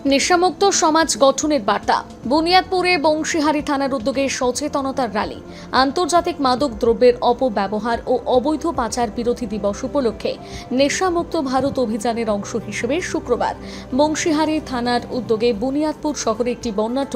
নেশামুক্ত সমাজ গঠনের বার্তা। বুনিয়াদপুরে বংশীহারি থানার উদ্যোগে সচেতনতার র্যালি। আন্তর্জাতিক মাদক দ্রব্যের অপব্যবহার ও অবৈধ পাচার বিরোধী দিবস উপলক্ষে নেশামুক্ত ভারত অভিযানের অংশ হিসেবে শুক্রবার বংশীহারি থানার উদ্যোগে বুনিয়াদপুর শহরে একটি বর্ণাঢ্য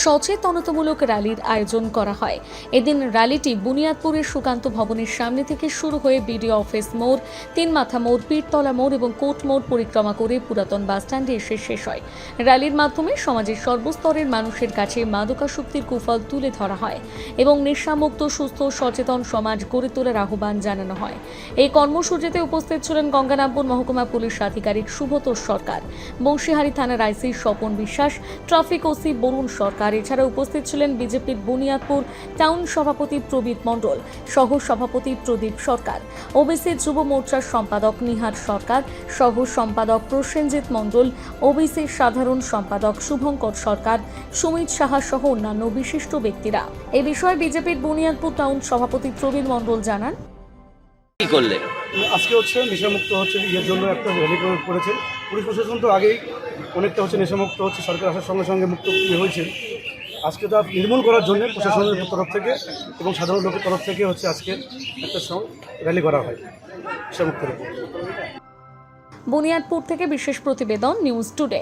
সচেতনতামূলক র্যালির আয়োজন করা হয়। এদিন র্যালিটি বুনিয়াদপুরের সুকান্ত ভবনের সামনে থেকে শুরু হয়ে বিডিও অফিস মোড়, তিনমাথা মোড়, পীরতলা মোড় এবং কোর্ট মোড় পরিক্রমা করে পুরাতন বাসস্ট্যান্ডে এসে শেষ হয়। র্যালির মাধ্যমে সমাজের সর্বস্তরের মানুষের কাছে মাদকাসক্তির কুফল তুলে ধরা হয় এবং নেশামুক্ত সুস্থ সচেতন সমাজ গড়ে তোলার আহ্বান জানানো হয়। এই কর্মসূচিতে উপস্থিত ছিলেন গঙ্গারামপুর মহকুমা পুলিশ আধিকারিক সুব্রত সরকার, বংশীহারি থানার আইসি স্বপন বিশ্বাস, ট্রাফিক ওসি বরুণ সরকার। এছাড়া উপস্থিত ছিলেন বিজেপির বুনিয়াদপুর টাউন সভাপতি প্রবীর মণ্ডল, সহ সভাপতি প্রদীপ সরকার, ওবিসি যুব মোর্চার সম্পাদক নিহার সরকার, সহ সম্পাদক প্রসেনজিৎ মণ্ডল, ওবিসি সাধারণ সম্পাদক শুভঙ্কর সরকার, সুমিত সাহা সহ অন্যান্য বিশিষ্ট ব্যক্তিরা। এ বিষয়ে বিজেপির বুনিয়াদপুর টাউন সভাপতি প্রবীর মণ্ডল জানান, কি করলে আজকে নেশামুক্ত এর জন্য একটা র্যালি করেছে পুলিশ প্রশাসন। তো আগেই অনেকটা নেশামুক্ত সরকার আসার সঙ্গে সঙ্গে মুক্ত হয়েছে। আজকে তা নির্মূল করার জন্য প্রশাসনের তরফ থেকে এবং সাধারণ লোকের তরফ থেকে আজকে একটা র্যালি করা হয় নেশামুক্তের উপর। বুনিয়াদপুর থেকে বিশেষ প্রতিবেদন, নিউজ টুডে।